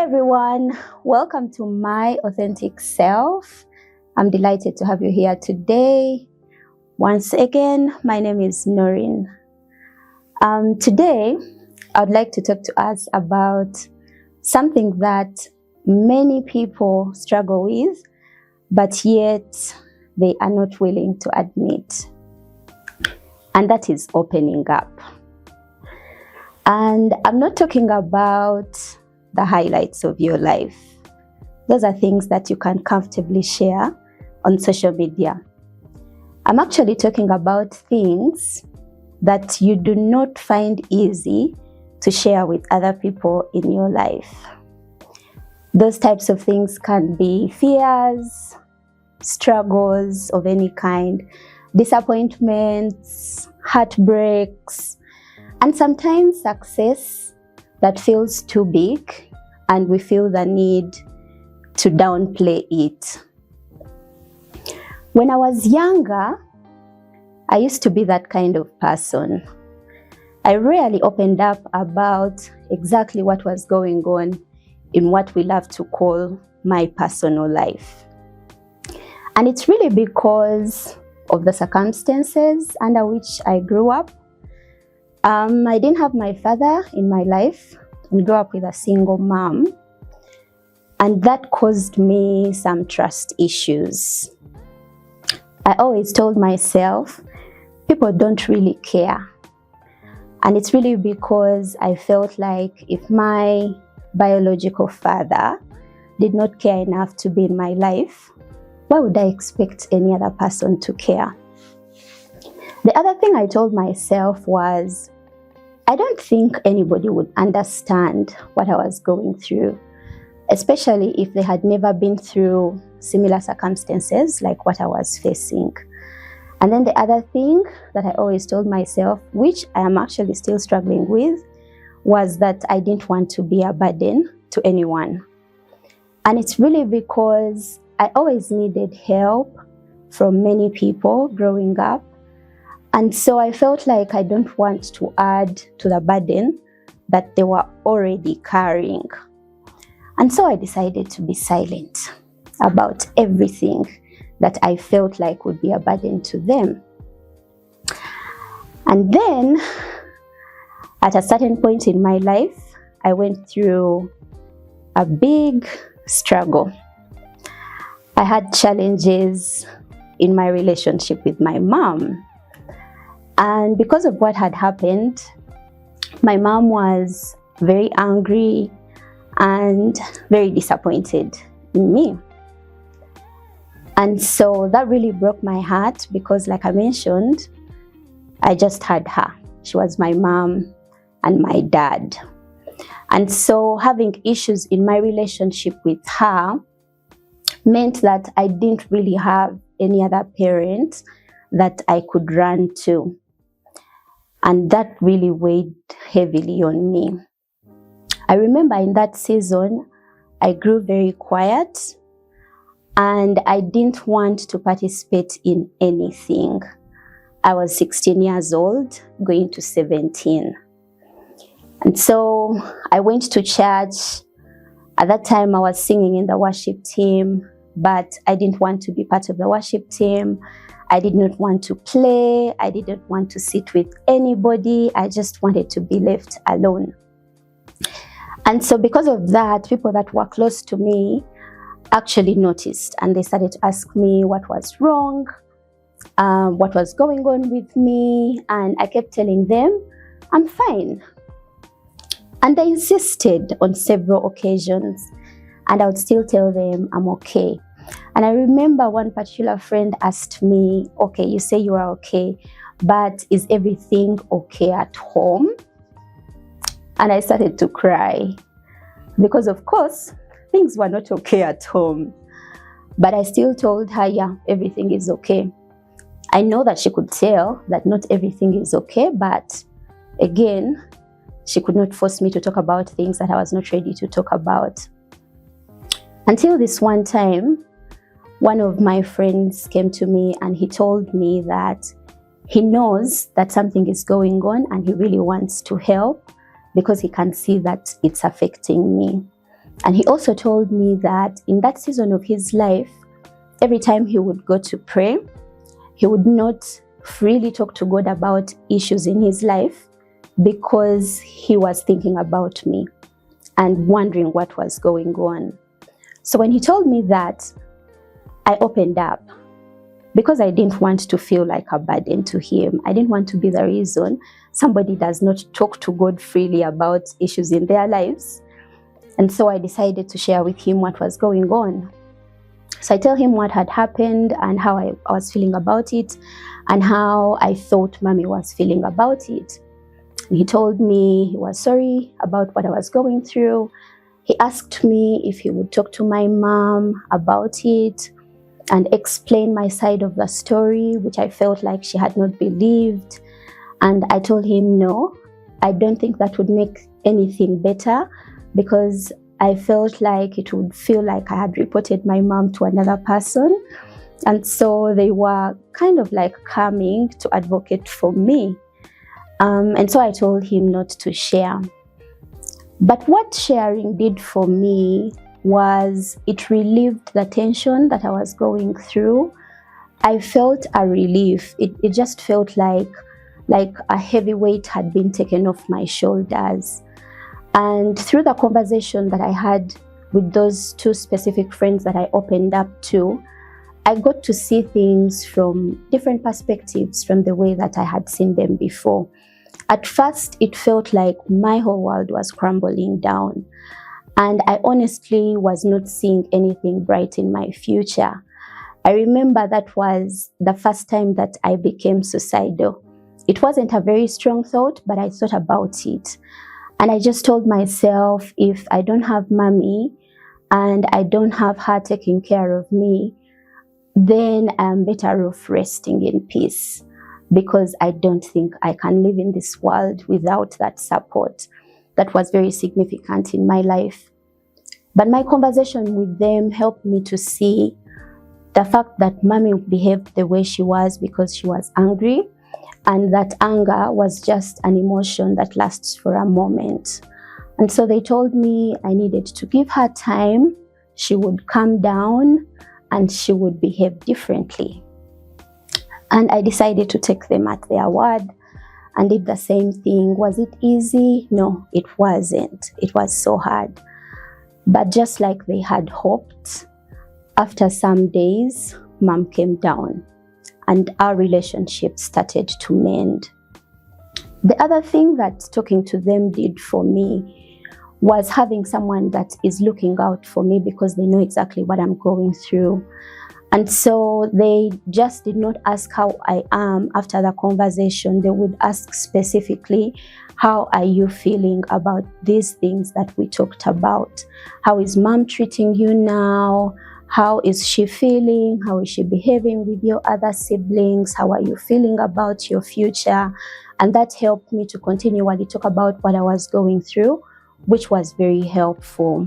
everyone, welcome to My Authentic Self. I'm delighted to have you here today. Once again, my name is Noreen. Today, I'd like to talk to us about something that many people struggle with, but yet they are not willing to admit. And that is opening up. And I'm not talking about the highlights of your life. Those are things that you can comfortably share on social media. I'm actually talking about things that you do not find easy to share with other people in your life. Those types of things can be fears, struggles of any kind, disappointments, heartbreaks, and sometimes success that feels too big and we feel the need to downplay it. When I was younger, I used to be that kind of person. I rarely opened up about exactly what was going on in what we love to call my personal life. And it's really because of the circumstances under which I grew up. I didn't have my father in my life. I grew up with a single mom, and that caused me some trust issues. I always told myself, people don't really care. And it's really because I felt like if my biological father did not care enough to be in my life, why would I expect any other person to care? The other thing I told myself was, I don't think anybody would understand what I was going through, especially if they had never been through similar circumstances like what I was facing. And then the other thing that I always told myself, which I am actually still struggling with, was that I didn't want to be a burden to anyone. And it's really because I always needed help from many people growing up. And so I felt like I don't want to add to the burden that they were already carrying. And so I decided to be silent about everything that I felt like would be a burden to them. And then, at a certain point in my life, I went through a big struggle. I had challenges in my relationship with my mom. And because of what had happened, my mom was very angry and very disappointed in me. And so that really broke my heart because, like I mentioned, I just had her. She was my mom and my dad. And so having issues in my relationship with her meant that I didn't really have any other parent that I could run to. And that really weighed heavily on me. I remember in that season, I grew very quiet and I didn't want to participate in anything. I was 16 years old, going to 17. And so I went to church. At that time, I was singing in the worship team, but I didn't want to be part of the worship team. I did not want to play. I didn't want to sit with anybody. I just wanted to be left alone. And so because of that, people that were close to me actually noticed, and they started to ask me what was wrong, what was going on with me, and I kept telling them, I'm fine. And they insisted on several occasions, and I would still tell them I'm okay. And I remember one particular friend asked me, okay, you say you are okay, but is everything okay at home? And I started to cry because, of course, things were not okay at home. But I still told her, yeah, everything is okay. I know that she could tell that not everything is okay, but again, she could not force me to talk about things that I was not ready to talk about. Until this one time, one of my friends came to me and he told me that he knows that something is going on and he really wants to help because he can see that it's affecting me. And he also told me that in that season of his life, every time he would go to pray, he would not freely talk to God about issues in his life because he was thinking about me and wondering what was going on. So when he told me that, I opened up because I didn't want to feel like a burden to him. I didn't want to be the reason somebody does not talk to God freely about issues in their lives. And so I decided to share with him what was going on. So I tell him what had happened and how I was feeling about it and how I thought Mommy was feeling about it. And he told me he was sorry about what I was going through. He asked me if he would talk to my mom about it and explain my side of the story, which I felt like she had not believed. And I told him, no, I don't think that would make anything better, because I felt like it would feel like I had reported my mom to another person. And so they were kind of like coming to advocate for me. And so I told him not to share. But what sharing did for me was it relieved the tension that I was going through. I felt a relief. It just felt like a heavy weight had been taken off my shoulders. And through the conversation that I had with those two specific friends that I opened up to, I got to see things from different perspectives from the way that I had seen them before. At first, it felt like my whole world was crumbling down, and I honestly was not seeing anything bright in my future. I remember that was the first time that I became suicidal. It wasn't a very strong thought, but I thought about it. And I just told myself, if I don't have Mommy and I don't have her taking care of me, then I'm better off resting in peace, because I don't think I can live in this world without that support. That was very significant in my life. But my conversation with them helped me to see the fact that Mommy behaved the way she was because she was angry, and that anger was just an emotion that lasts for a moment. And so they told me I needed to give her time, she would calm down, and she would behave differently. And I decided to take them at their word and did the same thing. Was it easy? No, it wasn't. It was so hard. But just like they had hoped, after some days, Mom came down and our relationship started to mend. The other thing that talking to them did for me was having someone that is looking out for me, because they know exactly what I'm going through. And so they just did not ask how I am after the conversation. They would ask specifically, how are you feeling about these things that we talked about? How is Mom treating you now? How is she feeling? How is she behaving with your other siblings? How are you feeling about your future? And that helped me to continually talk about what I was going through, which was very helpful.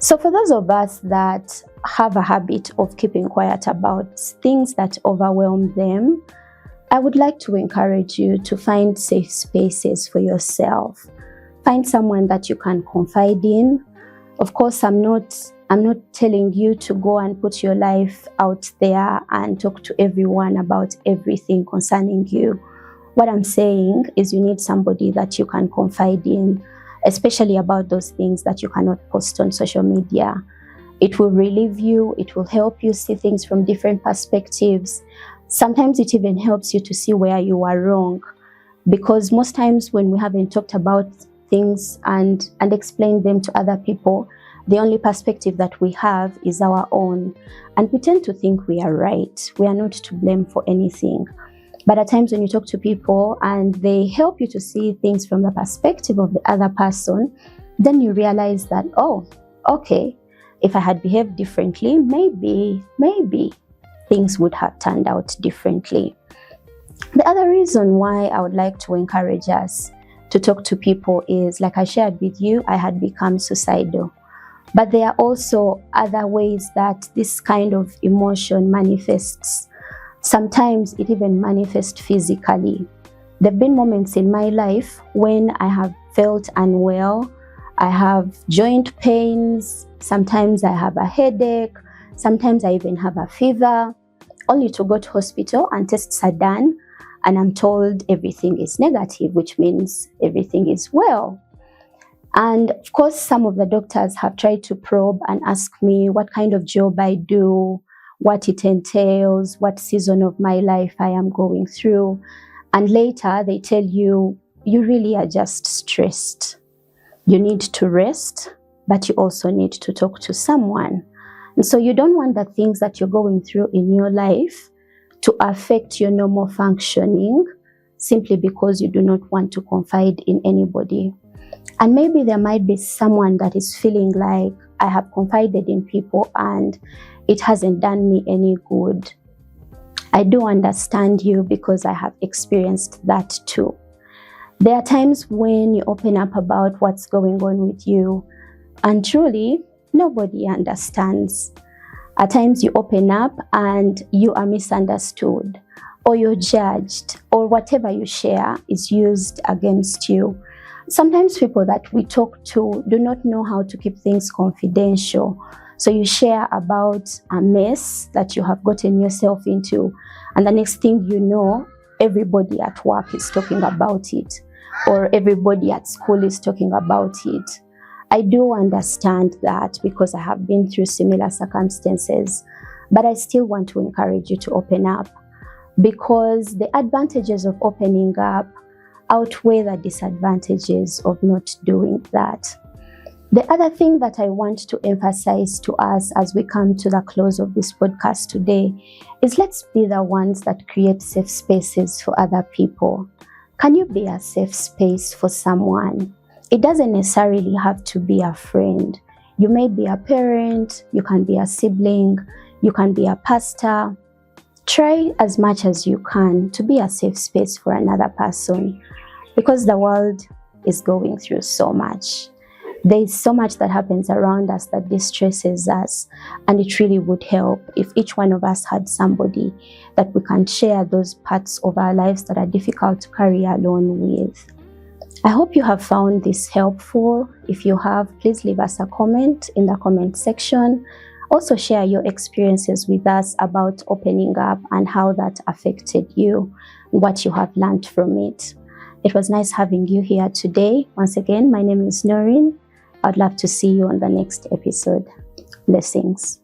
So for those of us that have a habit of keeping quiet about things that overwhelm them, I would like to encourage you to find safe spaces for yourself. Find someone that you can confide in. Of course, I'm not telling you to go and put your life out there and talk to everyone about everything concerning you. What I'm saying is you need somebody that you can confide in, especially about those things that you cannot post on social media. It will relieve you. It will help you see things from different perspectives. Sometimes it even helps you to see where you are wrong, because most times when we haven't talked about things and explained them to other people, the only perspective that we have is our own, and we tend to think we are right. We are not to blame for anything. But at times when you talk to people and they help you to see things from the perspective of the other person, then you realize that, oh, okay, if I had behaved differently, maybe things would have turned out differently. The other reason why I would like to encourage us to talk to people is, like I shared with you, I had become suicidal. But there are also other ways that this kind of emotion manifests. Sometimes it even manifests physically. There have been moments in my life when I have felt unwell I have joint pains. Sometimes I have a headache. Sometimes I even have a fever, only to go to hospital and tests are done, and I'm told everything is negative, which means everything is well. And of course, some of the doctors have tried to probe and ask me what kind of job I do, what it entails, what season of my life I am going through. And later they tell you, you really are just stressed. You need to rest, but you also need to talk to someone. And so you don't want the things that you're going through in your life to affect your normal functioning simply because you do not want to confide in anybody. And maybe there might be someone that is feeling like, I have confided in people and it hasn't done me any good. I do understand you because I have experienced that too. There are times when you open up about what's going on with you, and truly, nobody understands. At times you open up and you are misunderstood, or you're judged, or whatever you share is used against you. Sometimes people that we talk to do not know how to keep things confidential. So you share about a mess that you have gotten yourself into, and the next thing you know, everybody at work is talking about it, or everybody at school is talking about it. I do understand that because I have been through similar circumstances, but I still want to encourage you to open up, because the advantages of opening up outweigh the disadvantages of not doing that. The other thing that I want to emphasize to us as we come to the close of this podcast today is, let's be the ones that create safe spaces for other people. Can you be a safe space for someone? It doesn't necessarily have to be a friend. You may be a parent, you can be a sibling, you can be a pastor. Try as much as you can to be a safe space for another person, because the world is going through so much. There is so much that happens around us that distresses us, and it really would help if each one of us had somebody that we can share those parts of our lives that are difficult to carry alone with. I hope you have found this helpful. If you have, please leave us a comment in the comment section. Also share your experiences with us about opening up and how that affected you, what you have learned from it. It was nice having you here today. Once again, my name is Noreen. I'd love to see you on the next episode. Blessings.